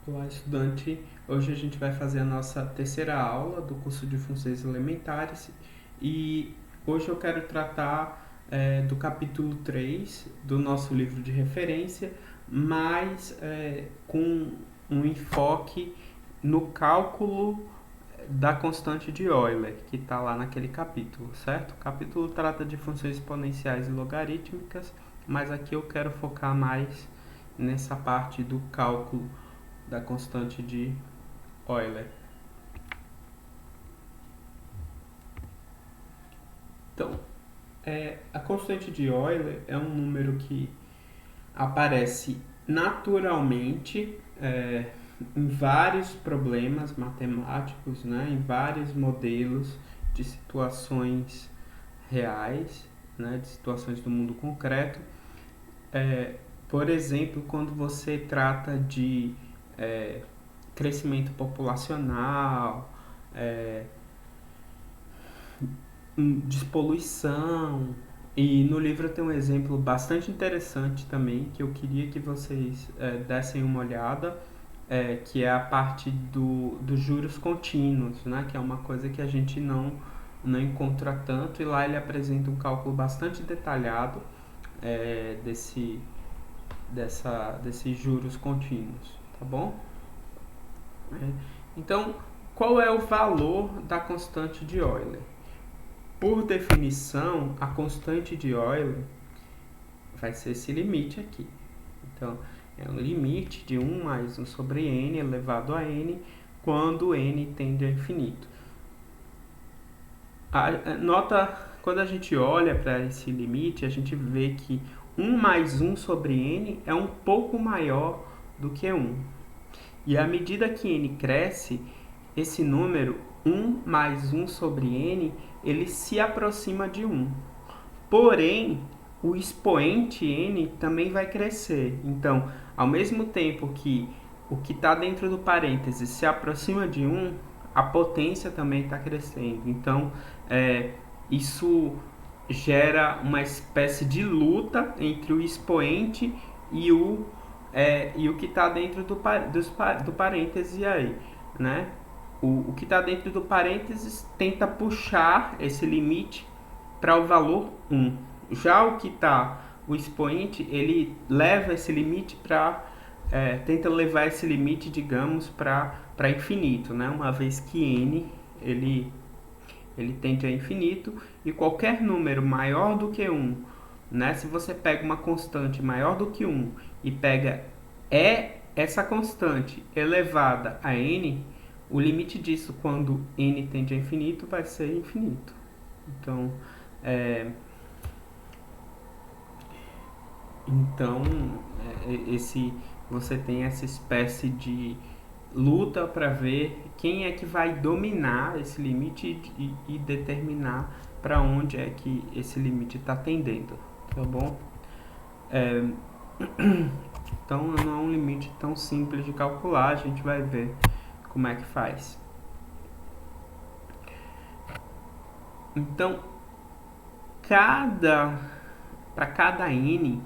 Olá, estudante. Hoje a gente vai fazer a nossa terceira aula do curso de Funções Elementares e hoje eu quero tratar do capítulo 3 do nosso livro de referência, mas com um enfoque no cálculo da constante de Euler, que está lá naquele capítulo, certo? O capítulo trata de funções exponenciais e logarítmicas, mas aqui eu quero focar mais nessa parte do cálculo da constante de Euler. Então, a constante de Euler é um número que aparece naturalmente em vários problemas matemáticos, né, em vários modelos de situações reais, né, de situações do mundo concreto. Por exemplo, quando você trata de é, crescimento populacional, é, despoluição. E no livro tem um exemplo bastante interessante também, que eu queria que vocês dessem uma olhada, que é a parte dos juros contínuos, né? Que é uma coisa que a gente não encontra tanto, e lá ele apresenta um cálculo bastante detalhado desses juros contínuos, tá bom? Então, qual é o valor da constante de Euler? Por definição, a constante de Euler vai ser esse limite aqui. Então, é um limite de 1 mais 1 sobre n elevado a n, quando n tende a infinito. Nota, quando a gente olha para esse limite, a gente vê que 1 mais 1 sobre n é um pouco maior do que 1. E à medida que n cresce, esse número 1 mais 1 sobre n, ele se aproxima de 1. Porém, o expoente n também vai crescer. Então, ao mesmo tempo que o que está dentro do parênteses se aproxima de 1, a potência também está crescendo. Então, isso gera uma espécie de luta entre o expoente e o que está dentro do parêntese aí, né? O que está dentro do parênteses tenta puxar esse limite para o valor 1. Já o expoente, ele leva esse limite tenta levar esse limite, digamos, para infinito, né? Uma vez que n ele tende a infinito, e qualquer número maior do que 1, né? Se você pega uma constante maior do que 1 e pega essa constante elevada a n, o limite disso, quando n tende a infinito, vai ser infinito. Então, então você tem essa espécie de luta para ver quem é que vai dominar esse limite e determinar para onde é que esse limite está tendendo, tá bom? Então não é um limite tão simples de calcular, a gente vai ver como é que faz. Então, para cada n,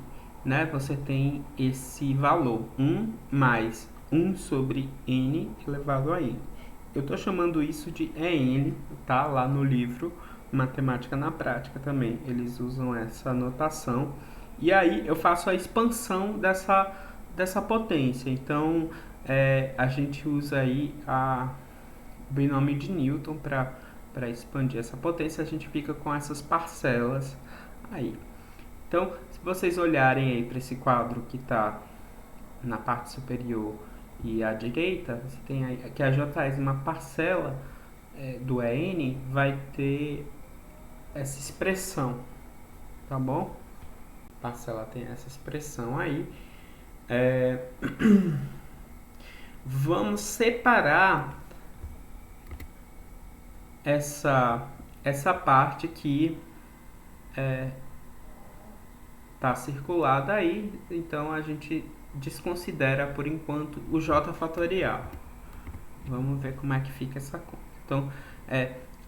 né, você tem esse valor 1 mais 1 sobre n elevado a n. Eu estou chamando isso de EN, tá? Lá no livro Matemática na Prática também, eles usam essa notação. E aí eu faço a expansão dessa potência. Então, a gente usa aí o binômio de Newton para expandir essa potência. A gente fica com essas parcelas aí. Então, se vocês olharem aí para esse quadro que está na parte superior e à direita, você tem aí que a j-ésima parcela do EN vai ter essa expressão, tá bom? A parcela tem essa expressão aí. Vamos separar essa parte que está circulada aí, então a gente desconsidera por enquanto o j fatorial. Vamos ver como é que fica essa conta. Então,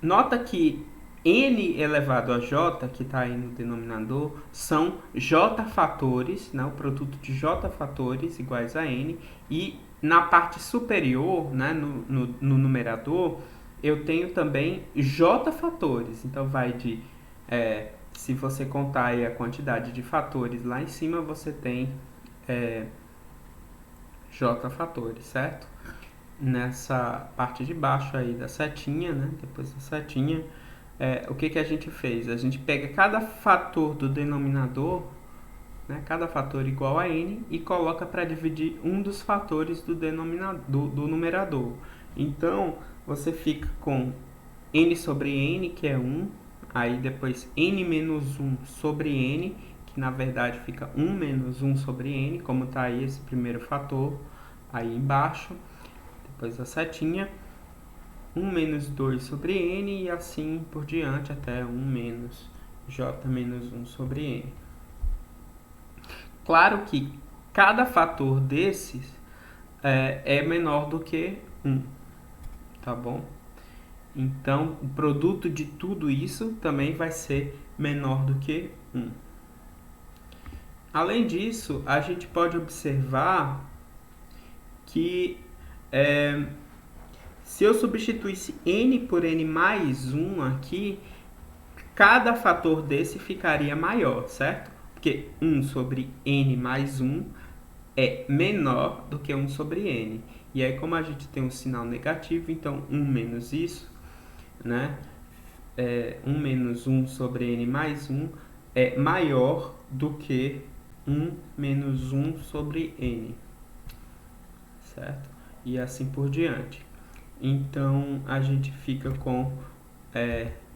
nota que n elevado a j, que está aí no denominador, são j fatores, né, o produto de j fatores iguais a n, e na parte superior, né, no numerador, eu tenho também j fatores. Então, vai de... se você contar aí a quantidade de fatores lá em cima, você tem j fatores, certo? Nessa parte de baixo aí da setinha, né, depois da setinha, o que a gente fez? A gente pega cada fator do denominador, né, cada fator igual a n, e coloca para dividir um dos fatores do denominador, do numerador. Então, você fica com n sobre n, que é 1, aí depois n menos 1 sobre n, que na verdade fica 1 menos 1 sobre n, como está aí esse primeiro fator aí embaixo, depois a setinha, 1 menos 2 sobre n, e assim por diante até 1 menos j menos 1 sobre n. Claro que cada fator desses é menor do que 1, tá bom? Então, o produto de tudo isso também vai ser menor do que 1. Além disso, a gente pode observar que se eu substituísse n por n mais 1 aqui, cada fator desse ficaria maior, certo? Porque 1 sobre n mais 1 é menor do que 1 sobre n. E aí, como a gente tem um sinal negativo, então 1 menos isso, né? 1 menos 1 sobre n mais 1 é maior do que 1 menos 1 sobre n, certo? E assim por diante. Então, a gente fica com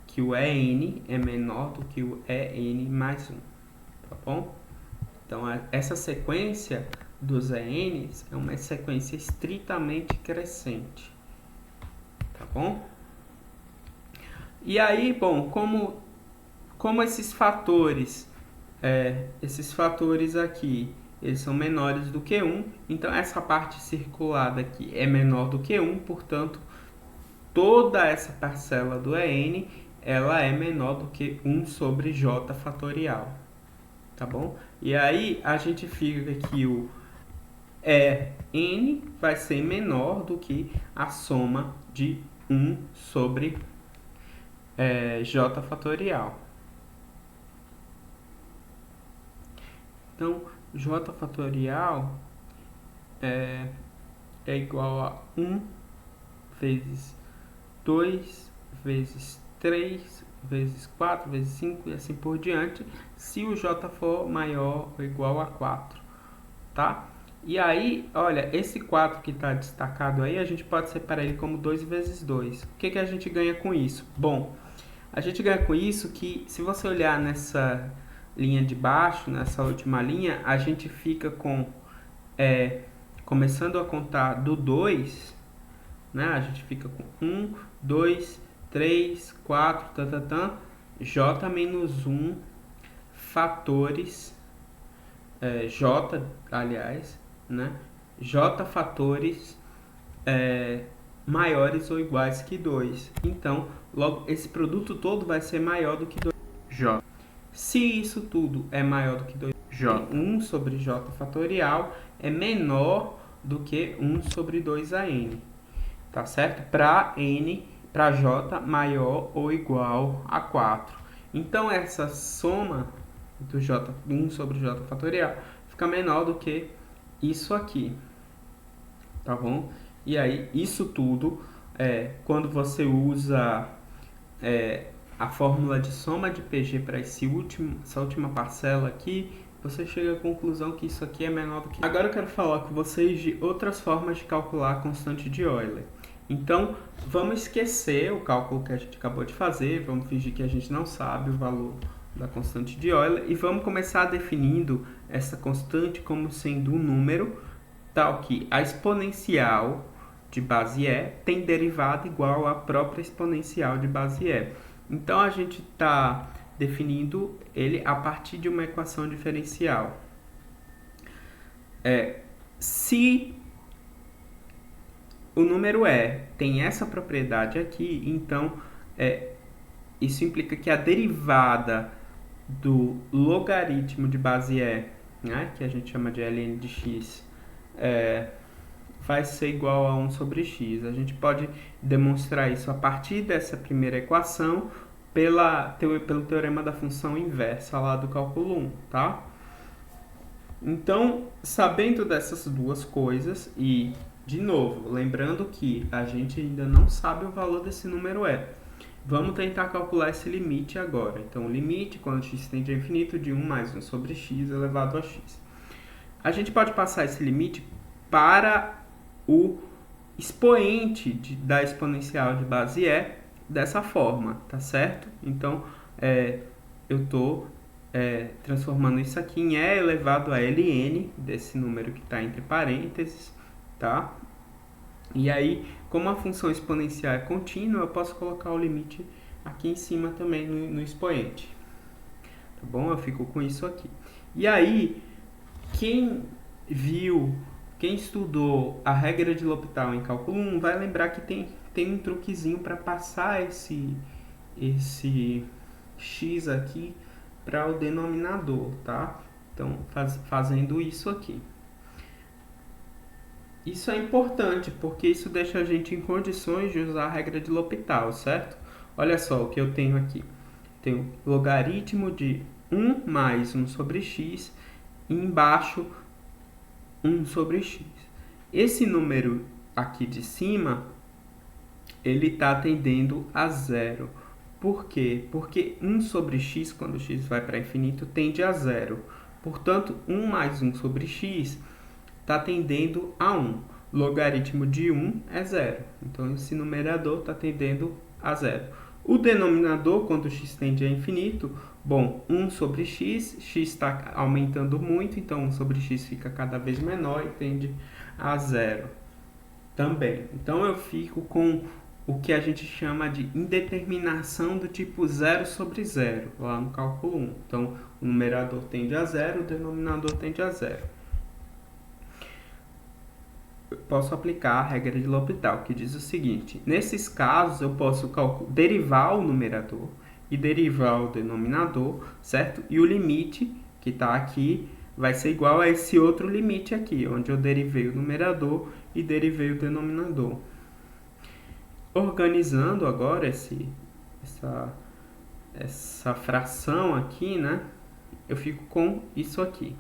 que o EN é menor do que o EN mais 1, tá bom? Então, essa sequência dos ENs é uma sequência estritamente crescente, tá bom? E aí, bom, como esses fatores aqui, eles são menores do que 1, então essa parte circulada aqui é menor do que 1, portanto, toda essa parcela do EN, ela é menor do que 1 sobre j fatorial, tá bom? E aí, a gente fica que o n vai ser menor do que a soma de 1 sobre j fatorial. Então, j fatorial é igual a 1 vezes 2 vezes 3 vezes 4 vezes 5 e assim por diante, se o j for maior ou igual a 4, tá? E aí, olha, esse 4 que está destacado aí, a gente pode separar ele como 2 vezes 2. O que a gente ganha com isso? Bom, a gente ganha com isso que, se você olhar nessa linha de baixo, nessa última linha, a gente fica com, começando a contar do 2, né? A gente fica com 1, 2, 3, 4, j menos 1 fatores, j, aliás, né? J fatores maiores ou iguais que 2. Então, logo, esse produto todo vai ser maior do que 2j. Se isso tudo é maior do que 2j, 1 sobre j fatorial é menor do que 1 sobre 2an, tá certo? Para j maior ou igual a 4. Então, essa soma do 1 sobre j fatorial fica menor do que isso aqui, tá bom? E aí, isso tudo, quando você usa a fórmula de soma de PG para essa última parcela aqui, você chega à conclusão que isso aqui é menor do que... Agora eu quero falar com vocês de outras formas de calcular a constante de Euler. Então, vamos esquecer o cálculo que a gente acabou de fazer, vamos fingir que a gente não sabe o valor da constante de Euler e vamos começar definindo essa constante como sendo um número tal que a exponencial de base E tem derivada igual à própria exponencial de base E. Então, a gente está definindo ele a partir de uma equação diferencial. Se o número E tem essa propriedade aqui, então isso implica que a derivada do logaritmo de base E, né, que a gente chama de ln de x, vai ser igual a 1 sobre x. A gente pode demonstrar isso a partir dessa primeira equação pelo teorema da função inversa lá do cálculo 1, tá? Então, sabendo dessas duas coisas e, de novo, lembrando que a gente ainda não sabe o valor desse número e, vamos tentar calcular esse limite agora. Então, o limite, quando x tende a infinito, de 1 mais 1 sobre x elevado a x. A gente pode passar esse limite para o expoente da exponencial de base e dessa forma, tá certo? Então, eu estou transformando isso aqui em e elevado a ln, desse número que está entre parênteses, tá? E aí, como a função exponencial é contínua, eu posso colocar o limite aqui em cima também no expoente. Tá bom? Eu fico com isso aqui. E aí, quem estudou a regra de L'Hopital em cálculo 1 vai lembrar que tem um truquezinho para passar esse x aqui para o denominador, tá? Então, fazendo isso aqui. Isso é importante, porque isso deixa a gente em condições de usar a regra de L'Hopital, certo? Olha só o que eu tenho aqui. Tenho logaritmo de 1 mais 1 sobre x, e embaixo 1 sobre x. Esse número aqui de cima, ele está tendendo a zero. Por quê? Porque 1 sobre x, quando x vai para infinito, tende a zero. Portanto, 1 mais 1 sobre x está tendendo a 1. Logaritmo de 1 é zero. Então, esse numerador está tendendo a zero. O denominador, quando x tende a infinito, bom, 1 sobre x está aumentando muito, então 1 sobre x fica cada vez menor e tende a zero também. Então, eu fico com o que a gente chama de indeterminação do tipo 0 sobre 0, lá no cálculo 1. Então, o numerador tende a zero, o denominador tende a zero. Eu posso aplicar a regra de L'Hopital, que diz o seguinte: nesses casos, eu posso derivar o numerador e derivar o denominador, certo? E o limite, que está aqui, vai ser igual a esse outro limite aqui, onde eu derivei o numerador e derivei o denominador. Organizando agora essa fração aqui, né? Eu fico com isso aqui.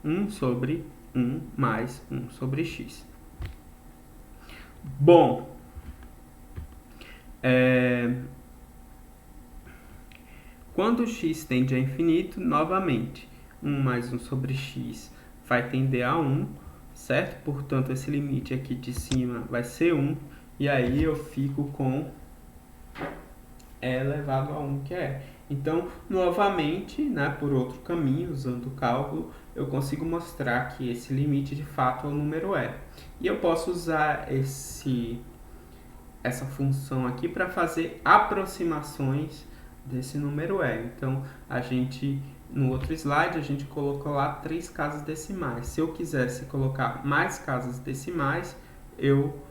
1 sobre 1 mais 1 sobre x. Bom, quando x tende a infinito, novamente, 1 mais 1 sobre x vai tender a 1, certo? Portanto, esse limite aqui de cima vai ser 1, e aí eu fico com e elevado a 1, que é. Então, novamente, né, por outro caminho, usando o cálculo, eu consigo mostrar que esse limite de fato é o número e. E eu posso usar essa função aqui para fazer aproximações desse número e. Então, no outro slide, a gente colocou lá 3 casas decimais. Se eu quisesse colocar mais casas decimais, eu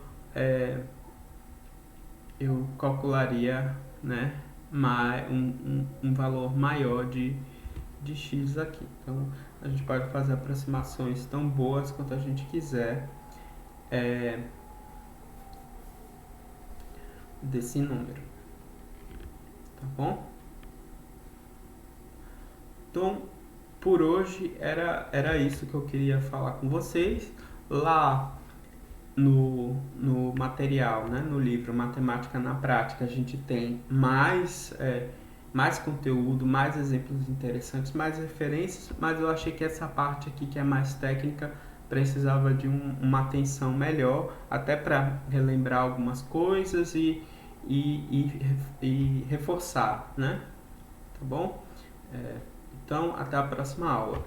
calcularia, né, um valor maior de x aqui. Então, a gente pode fazer aproximações tão boas quanto a gente quiser desse número. Tá bom? Então, por hoje era isso que eu queria falar com vocês. Lá no material, né, no livro Matemática na Prática, a gente tem mais conteúdo, mais exemplos interessantes, mais referências, mas eu achei que essa parte aqui, que é mais técnica, precisava de uma atenção melhor, até para relembrar algumas coisas e reforçar, né? Tá bom? Então, até a próxima aula.